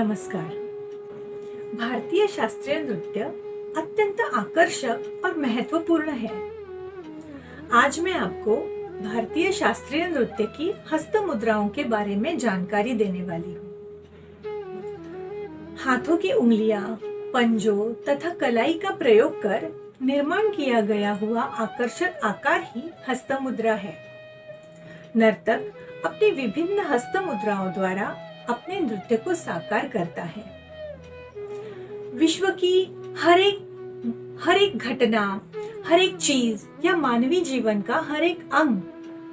नमस्कार। भारतीय शास्त्रीय नृत्य अत्यंत आकर्षक और महत्वपूर्ण है। आज मैं आपको भारतीय शास्त्रीय नृत्य की हस्त मुद्राओं के बारे में जानकारी देने वाली हूँ। हाथों की उंगलियां, पंजों तथा कलाई का प्रयोग कर निर्माण किया गया हुआ आकर्षक आकार ही हस्त मुद्रा है। नर्तक अपनी विभिन्न हस्त मुद्राओं द्वारा अपने नृत्य को साकार करता है। विश्व की हर एक घटना, हर एक चीज या मानवीय जीवन का हर एक अंग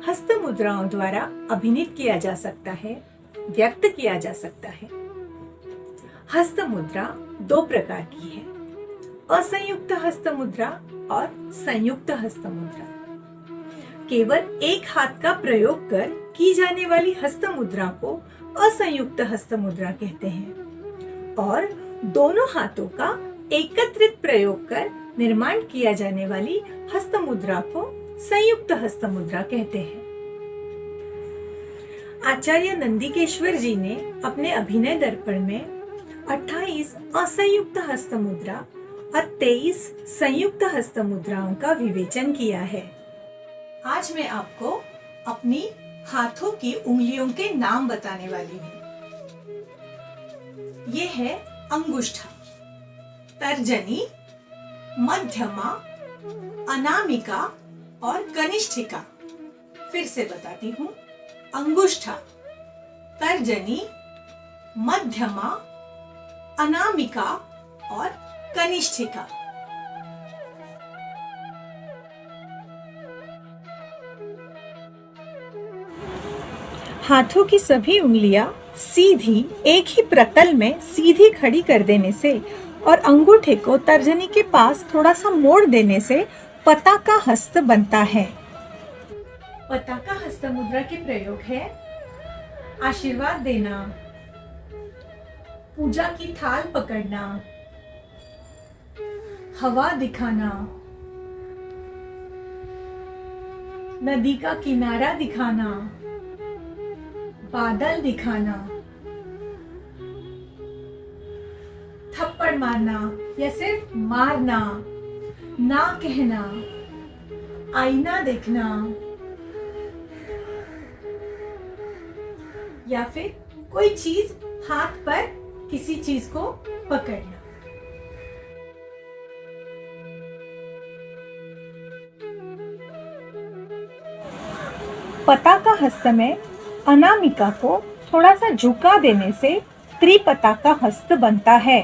हस्त मुद्राओं द्वारा अभिनीत किया जा सकता है, व्यक्त किया जा सकता है। हस्त मुद्रा दो प्रकार की है, असंयुक्त हस्त मुद्रा और संयुक्त हस्त मुद्रा। केवल एक हाथ का प्रयोग कर की जाने वाली हस्त मुद्रा को असंयुक्त हस्त मुद्रा कहते हैं और दोनों हाथों का एकत्रित प्रयोग कर निर्माण किया जाने वाली हस्त मुद्रा को संयुक्त हस्त मुद्रा कहते हैं। आचार्य नंदिकेश्वर जी ने अपने अभिनय दर्पण में 28 असंयुक्त हस्त मुद्रा और 23 संयुक्त हस्त मुद्राओं का विवेचन किया है। आज मैं आपको अपनी हाथों की उंगलियों के नाम बताने वाली हूँ। ये है अंगुष्ठा, तर्जनी, मध्यमा, अनामिका और कनिष्ठिका। फिर से बताती हूँ, अंगुष्ठा, तर्जनी, मध्यमा, अनामिका और कनिष्ठिका। हाथों की सभी उंगलियां सीधी एक ही प्रतल में सीधी खड़ी कर देने से और अंगूठे को तर्जनी के पास थोड़ा सा मोड़ देने से पताका हस्त बनता है। पताका हस्त मुद्रा के प्रयोग है आशीर्वाद देना, पूजा की थाल पकड़ना, हवा दिखाना, नदी का किनारा दिखाना, बादल दिखाना, थप्पड़ मारना या सिर्फ मारना, ना कहना, आईना देखना या फिर कोई चीज हाथ पर किसी चीज को पकड़ना। पताका हस्त में अनामिका को थोड़ा सा झुका देने से त्रिपताका हस्त बनता है।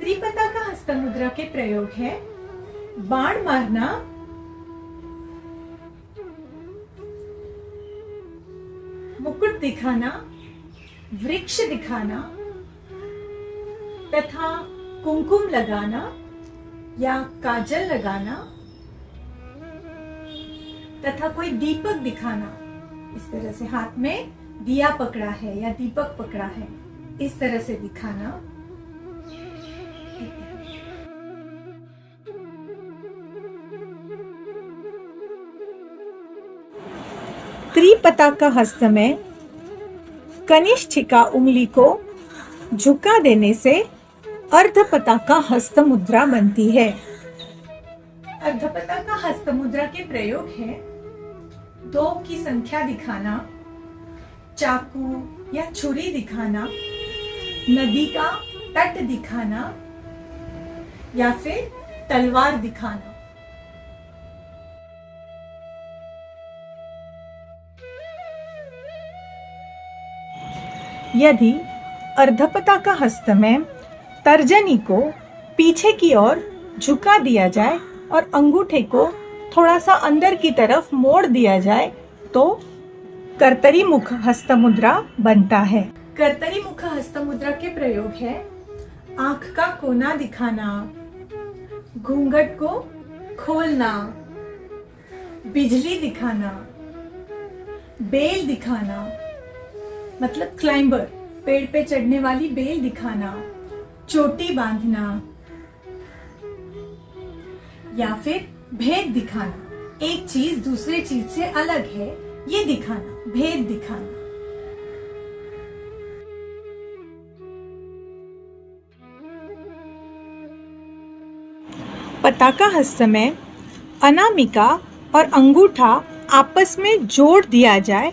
त्रिपताका हस्त मुद्रा के प्रयोग है बाण मारना, मुकुट दिखाना, वृक्ष दिखाना तथा कुमकुम लगाना या काजल लगाना तथा कोई दीपक दिखाना। इस तरह से हाथ में दिया पकड़ा है या दीपक पकड़ा है, इस तरह से दिखाना। त्रिपताका हस्त में कनिष्ठिका उंगली को झुका देने से अर्धपताका हस्त मुद्रा बनती है। अर्धपताका हस्त मुद्रा के प्रयोग है 2 की संख्या दिखाना, चाकू या छुरी दिखाना, नदी का तट दिखाना या फिर तलवार दिखाना। यदि अर्धपताका हस्त में तर्जनी को पीछे की ओर झुका दिया जाए और अंगूठे को थोड़ा सा अंदर की तरफ मोड़ दिया जाए तो कर्तरी मुख हस्त मुद्रा बनता है। कर्तरी मुख हस्त मुद्रा के प्रयोग है आंख का कोना दिखाना, घूंघट को खोलना, बिजली दिखाना, बेल दिखाना मतलब क्लाइंबर, पेड़ पे चढ़ने वाली बेल दिखाना, चोटी बांधना या फिर भेद दिखाना, एक चीज दूसरे चीज से अलग है ये दिखाना, भेद दिखाना। पताका हस्त में अनामिका और अंगूठा आपस में जोड़ दिया जाए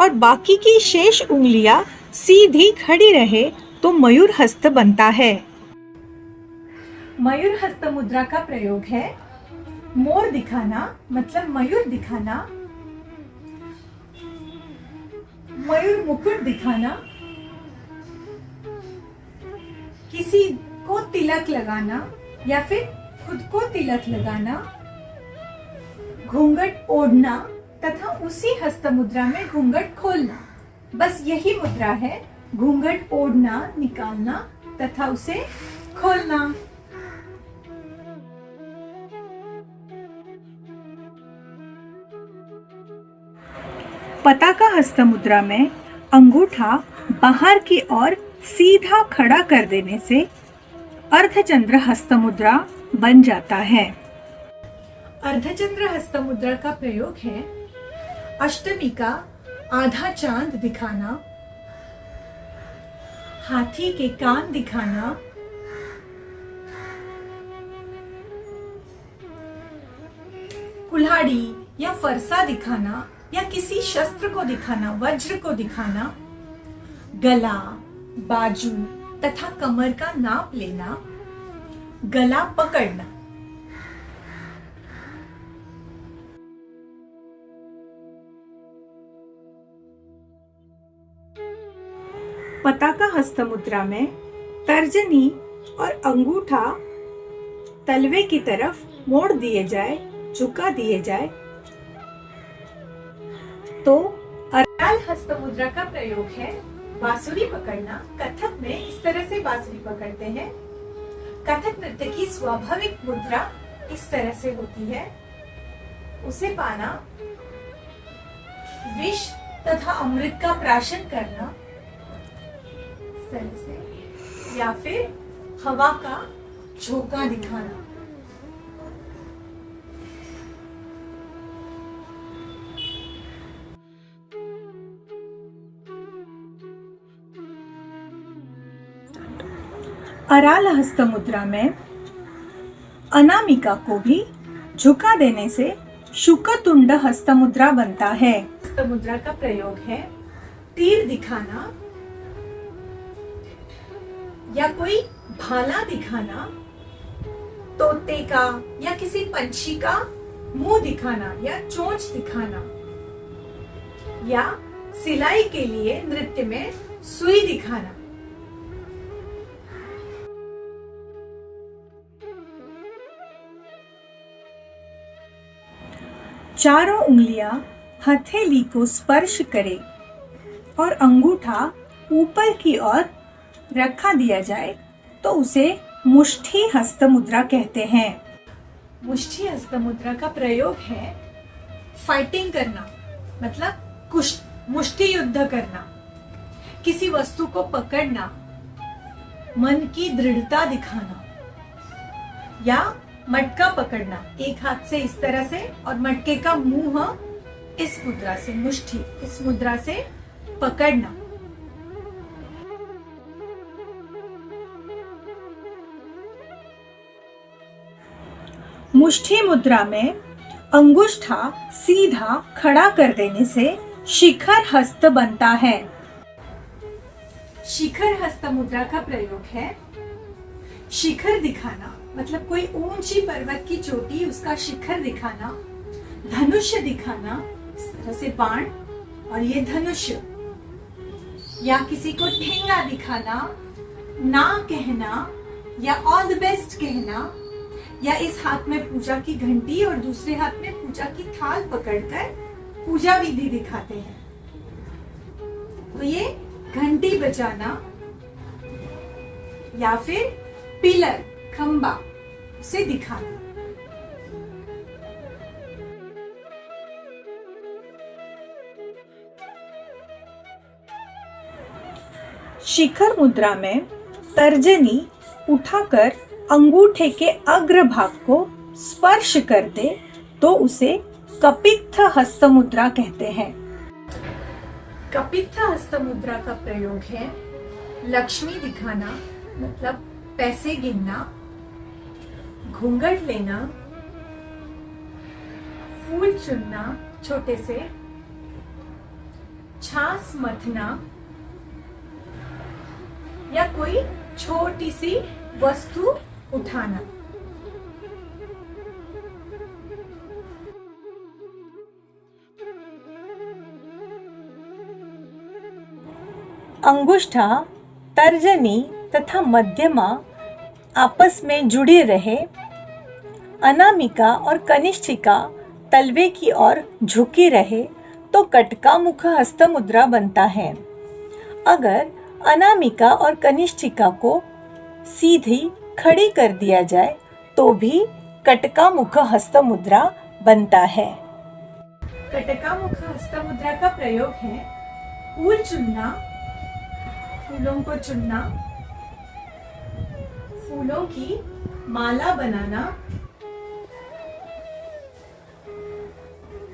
और बाकी की शेष उंगलियां सीधी खड़ी रहे तो मयूर हस्त बनता है। मयूर हस्त मुद्रा का प्रयोग है मोर दिखाना, मतलब मयूर दिखाना, मयूर मुकुट दिखाना, किसी को तिलक लगाना या फिर खुद को तिलक लगाना, घूंघट ओढ़ना तथा उसी हस्त मुद्रा में घूंघट खोलना। बस यही मुद्रा है, घूंघट ओढ़ना, निकालना तथा उसे खोलना। पताका हस्त मुद्रा में अंगूठा बाहर की ओर सीधा खड़ा कर देने से अर्धचंद्र हस्त मुद्रा बन जाता है। अर्धचंद्र हस्त मुद्रा का प्रयोग है अष्टमी का आधा चांद दिखाना, हाथी के कान दिखाना, कुल्हाड़ी या फरसा दिखाना या किसी शस्त्र को दिखाना, वज्र को दिखाना, गला, बाजू तथा कमर का नाप लेना, गला पकड़ना। पताका हस्त मुद्रा में तर्जनी और अंगूठा तलवे की तरफ मोड़ दिए जाए, झुका दिए जाए तो अराल हस्त मुद्रा का प्रयोग है बांसुरी पकड़ना। कथक में इस तरह से बांसुरी पकड़ते हैं। कथक नृत्य की स्वाभाविक मुद्रा इस तरह से होती है, उसे पाना, विष तथा अमृत का प्राशन करना इस तरह से, या फिर हवा का झोंका दिखाना। अराल हस्त मुद्रा में अनामिका को भी झुका देने से शुकतुंड हस्त मुद्रा बनता है। हस्त मुद्रा का प्रयोग है तीर दिखाना या कोई भाला दिखाना, तोते का या किसी पंछी का मुंह दिखाना या चोंच दिखाना, या सिलाई के लिए नृत्य में सुई दिखाना। चारों उंगलियां हथेली को स्पर्श करे और अंगूठा ऊपर की ओर रखा दिया जाए तो उसे मुष्ठी हस्त मुद्रा कहते हैं। मुष्ठी हस्त मुद्रा का प्रयोग है फाइटिंग करना, मतलब मुष्टि युद्ध करना, किसी वस्तु को पकड़ना, मन की दृढ़ता दिखाना, या मटका पकड़ना, एक हाथ से इस तरह से और मटके का मुंह इस मुद्रा से, मुष्टि इस मुद्रा से पकड़ना। मुष्टि मुद्रा में अंगुष्ठा सीधा खड़ा कर देने से शिखर हस्त बनता है। शिखर हस्त मुद्रा का प्रयोग है शिखर दिखाना, मतलब कोई ऊंची पर्वत की चोटी, उसका शिखर दिखाना, धनुष्य दिखाना, इस तरह से बाण और ये धनुष्य, या किसी को ठेंगा दिखाना, ना कहना या ऑल द बेस्ट कहना, या इस हाथ में पूजा की घंटी और दूसरे हाथ में पूजा की थाल पकड़कर पूजा विधि दिखाते हैं। तो ये घंटी बजाना या फिर पिलर, खंबा उसे दिखाना। शिखर मुद्रा में तर्जनी उठाकर अंगूठे के अग्र भाग को स्पर्श कर दे तो उसे कपित्थ हस्त मुद्रा कहते हैं। कपित्थ हस्त मुद्रा का प्रयोग है लक्ष्मी दिखाना, मतलब पैसे गिनना, घूंघट लेना, फूल चुनना छोटे से, छाछ मथना या कोई छोटी सी वस्तु उठाना। अंगुष्ठा, तर्जनी तथा मध्यमा आपस में जुड़ी रहे। अनामिका और कनिष्ठिका तलवे की ओर झुकी रहे तो कटका मुख हस्त मुद्रा बनता है। अगर अनामिका और कनिष्ठिका को सीधी खड़ी कर दिया जाए तो भी कटका मुख हस्त मुद्रा बनता है। कटका मुख हस्त मुद्रा का प्रयोग है फूल चुनना, फूलों को चुनना, फूलों की माला बनाना,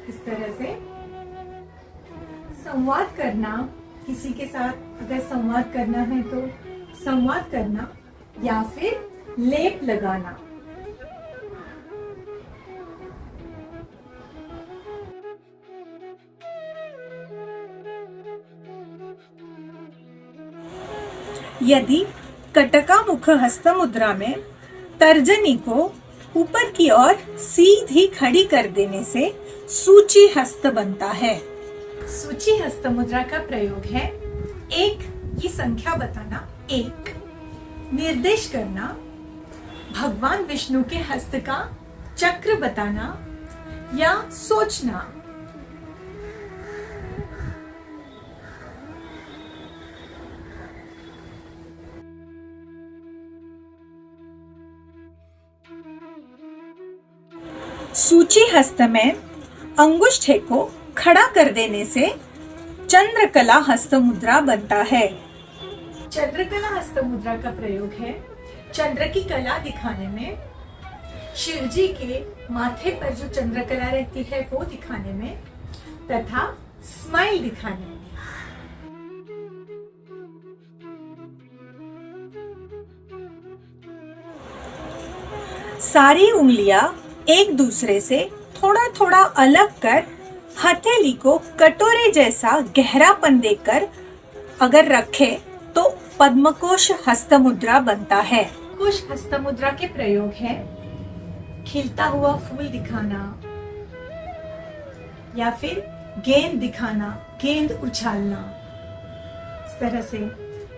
इस तरह से संवाद करना, किसी के साथ अगर संवाद करना है तो संवाद करना या फिर लेप लगाना। यदि कटका मुख हस्त मुद्रा में तर्जनी को ऊपर की ओर सीधी खड़ी कर देने से सूची हस्त बनता है। सूची हस्त मुद्रा का प्रयोग है एक की संख्या बताना, एक, निर्देश करना, भगवान विष्णु के हस्त का चक्र बताना या सोचना। सूची हस्त में अंगुष्ठे को खड़ा कर देने से चंद्रकला हस्त मुद्रा बनता है। चंद्रकला हस्त मुद्रा का प्रयोग है चंद्र की कला दिखाने में, शिव जी के माथे पर जो चंद्रकला रहती है वो दिखाने में तथा स्माइल दिखाने में। सारी उंगलियां एक दूसरे से थोड़ा थोड़ा अलग कर हथेली को कटोरे जैसा गहरापन देकर अगर रखे तो पद्मकोश हस्त मुद्रा बनता है। कोश हस्त मुद्रा के प्रयोग है खिलता हुआ फूल दिखाना या फिर गेंद दिखाना, गेंद उछालना इस तरह से,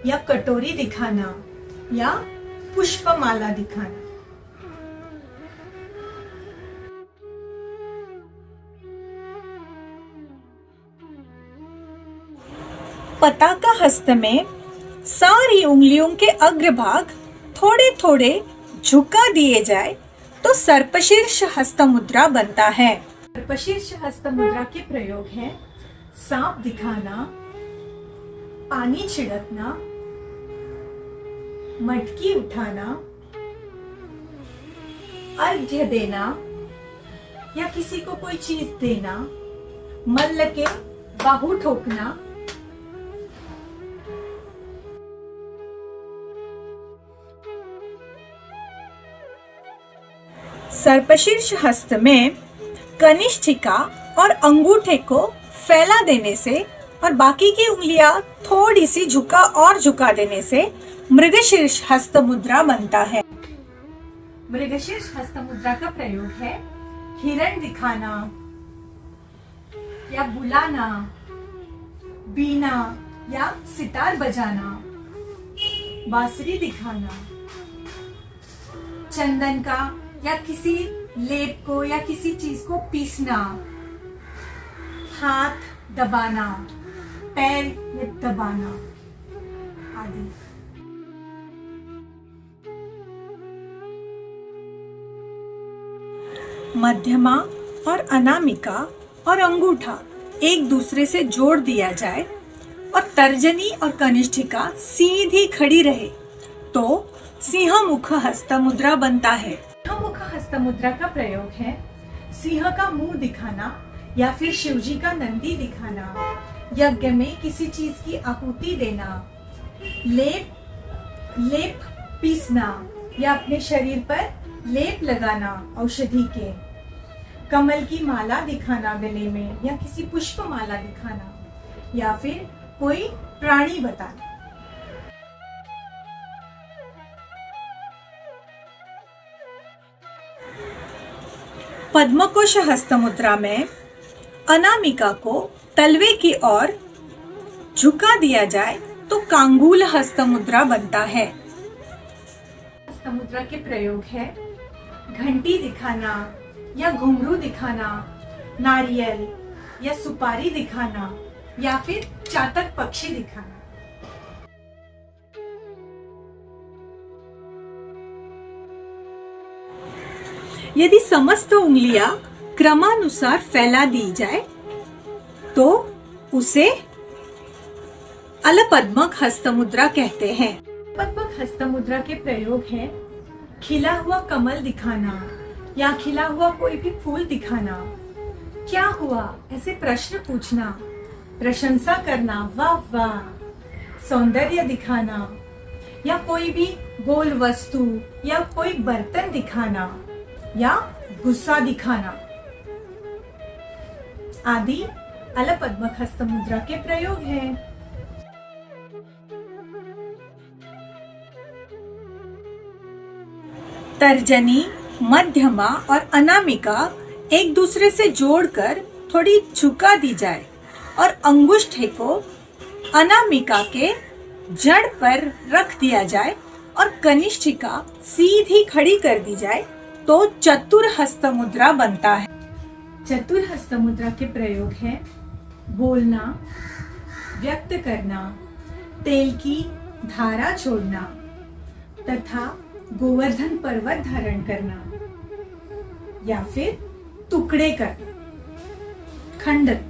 या कटोरी दिखाना या पुष्पमाला दिखाना। पताका हस्त में सारी उंगलियों के अग्रभाग थोड़े थोड़े झुका दिए जाए तो सर्पशीर्ष हस्त मुद्रा बनता है। सर्पशीर्ष हस्त मुद्रा के प्रयोग है सांप दिखाना, पानी छिड़कना, मटकी उठाना, अर्घ्य देना या किसी को कोई चीज देना, मल्ल के बाहु ठोकना। सर्पशीर्ष हस्त में कनिष्ठिका और अंगूठे को फैला देने से और बाकी की उंगलियां थोड़ी सी झुका देने से मृगशीर्ष हस्त मुद्रा बनता है। मृगशीर्ष हस्त मुद्रा का प्रयोग है हिरण दिखाना या बुलाना, बीना या सितार बजाना, बांसुरी दिखाना, चंदन का या किसी लेप को या किसी चीज को पीसना, हाथ दबाना, पैर में दबाना आदि। मध्यमा और अनामिका और अंगूठा एक दूसरे से जोड़ दिया जाए और तर्जनी और कनिष्ठिका सीधी खड़ी रहे तो सिंह मुख हस्त मुद्रा बनता है। सिंह मुख हस्त मुद्रा का प्रयोग है सिंह का मुंह दिखाना या फिर शिवजी का नंदी दिखाना, यज्ञ में किसी चीज की आहुति देना, लेप पीसना या अपने शरीर पर लेप लगाना औषधि के, कमल की माला दिखाना गले में या किसी पुष्प माला दिखाना, या फिर कोई प्राणी बताना। पद्मकोश हस्त मुद्रा में अनामिका को तलवे की ओर झुका दिया जाए तो कांगूल हस्त मुद्रा बनता है। हस्त मुद्रा के प्रयोग है घंटी दिखाना या घुंघरू दिखाना, नारियल या सुपारी दिखाना, या फिर चातक पक्षी दिखाना। यदि समस्त उंगलियां क्रमानुसार फैला दी जाए तो उसे अलपद्मक हस्त मुद्रा कहते हैं। पद्मक हस्त मुद्रा के प्रयोग है खिला हुआ कमल दिखाना या खिला हुआ कोई भी फूल दिखाना, क्या हुआ ऐसे प्रश्न पूछना, प्रशंसा करना, वाह वाह, सौंदर्य दिखाना, या कोई भी गोल वस्तु या कोई बर्तन दिखाना, या गुस्सा दिखाना आदि अलपद्मक हस्त मुद्रा के प्रयोग हैं। तर्जनी, मध्यमा और अनामिका एक दूसरे से जोड़कर थोड़ी झुका दी जाए और अंगुष्ठे को अनामिका के जड़ पर रख दिया जाए और कनिष्ठिका सीधी खड़ी कर दी जाए तो चतुर हस्त मुद्रा बनता है। चतुर हस्त मुद्रा के प्रयोग है बोलना, व्यक्त करना, तेल की धारा छोड़ना तथा गोवर्धन पर्वत धारण करना, या फिर टुकड़े करना, खंडन।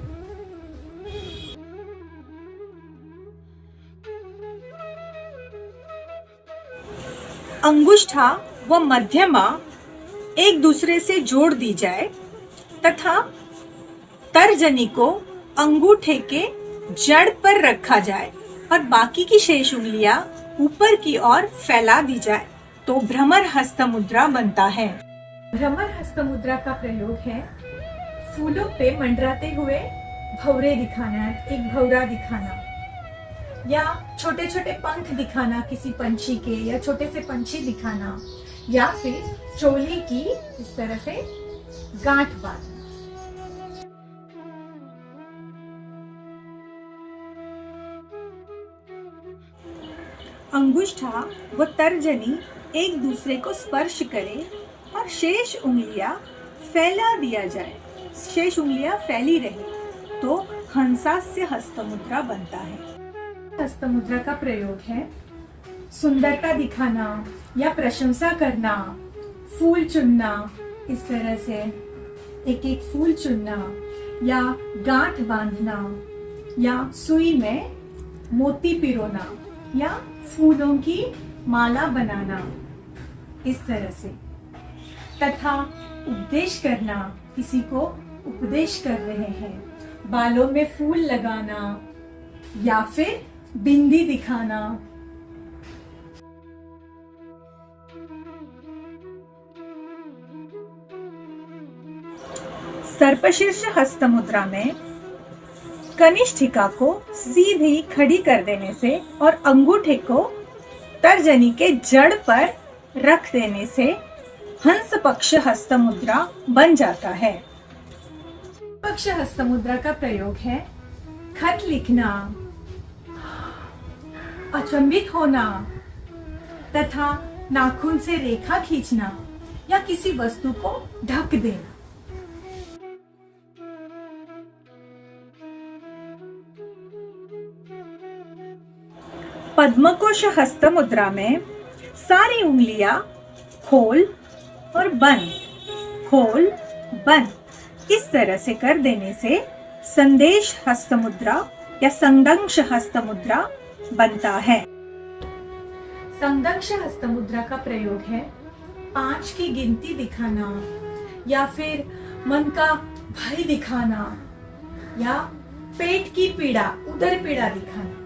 अंगुष्ठा व मध्यमा एक दूसरे से जोड़ दी जाए तथा तर्जनी को अंगूठे के जड़ पर रखा जाए और बाकी की शेष उंगलियां ऊपर की ओर फैला दी जाए तो भ्रमर हस्त मुद्रा बनता है। भ्रमर हस्त मुद्रा का प्रयोग है फूलों पे मंडराते हुए भौरे दिखाना, एक भौरा दिखाना, या छोटे छोटे पंख दिखाना किसी पंछी के, या छोटे से पंछी दिखाना, या फिर चोली की इस तरह से गांठ बांधना। अंगुष्ठा व तर्जनी एक दूसरे को स्पर्श करे और शेष उंगलियां फैला दिया जाए, शेष उंगलियां फैली रहे तो हंसास्य हस्त मुद्रा बनता है। हस्त मुद्रा का प्रयोग है सुंदरता दिखाना या प्रशंसा करना, फूल चुनना, इस तरह से एक एक फूल चुनना, या गांठ बांधना, या सुई में मोती पिरोना, या फूलों की माला बनाना, इस तरह से, तथा उपदेश करना, किसी को उपदेश कर रहे हैं, बालों में फूल लगाना या फिर बिंदी दिखाना। सर्पशीर्ष हस्त मुद्रा में कनिष्ठिका को सीधी खड़ी कर देने से और अंगूठे को तर्जनी के जड़ पर रख देने से हंस पक्ष हस्त मुद्रा बन जाता है। पक्ष हस्त मुद्रा का प्रयोग है खत लिखना, अचंभित होना तथा नाखून से रेखा खींचना या किसी वस्तु को ढक देना। पद्मकोश हस्त मुद्रा में सारी उंगलियां खोल और बंद, खोल बंद इस तरह से कर देने से संदेश हस्त मुद्रा या संदंश हस्त मुद्रा बनता है। संदंश हस्त मुद्रा का प्रयोग है 5 की गिनती दिखाना या फिर मन का भय दिखाना या पेट की पीड़ा, उदर पीड़ा दिखाना।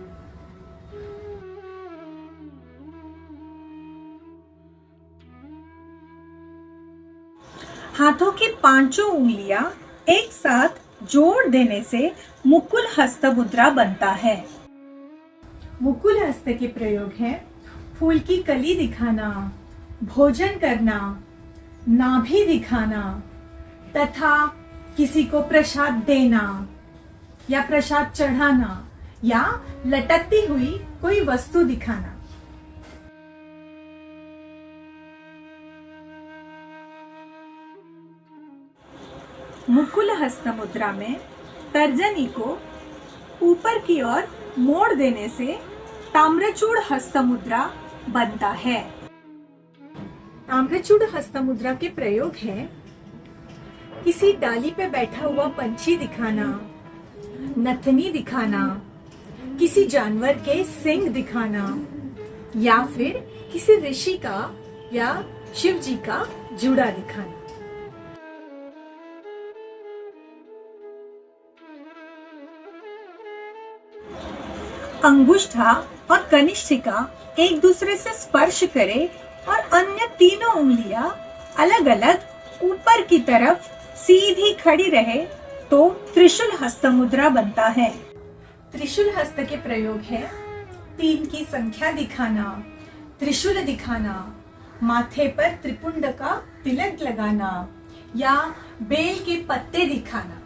हाथों की पांचों उंगलियां एक साथ जोड़ देने से मुकुल हस्त मुद्रा बनता है। मुकुल हस्त के प्रयोग है फूल की कली दिखाना, भोजन करना, नाभि दिखाना तथा किसी को प्रसाद देना या प्रसाद चढ़ाना या लटकती हुई कोई वस्तु दिखाना। मुकुल हस्त मुद्रा में तर्जनी को ऊपर की ओर मोड़ देने से ताम्रचूड़ हस्त मुद्रा बनता है। ताम्रचूड़ हस्त मुद्रा के प्रयोग है किसी डाली पे बैठा हुआ पंछी दिखाना, नथनी दिखाना, किसी जानवर के सींग दिखाना या फिर किसी ऋषि का या शिव जी का जूड़ा दिखाना। अंगुष्ठा और कनिष्ठिका एक दूसरे से स्पर्श करे और अन्य तीनों उंगलियां अलग अलग ऊपर की तरफ सीधी खड़ी रहे तो त्रिशूल हस्त मुद्रा बनता है। त्रिशूल हस्त के प्रयोग है 3 की संख्या दिखाना, त्रिशूल दिखाना, माथे पर त्रिपुंड का तिलक लगाना या बेल के पत्ते दिखाना।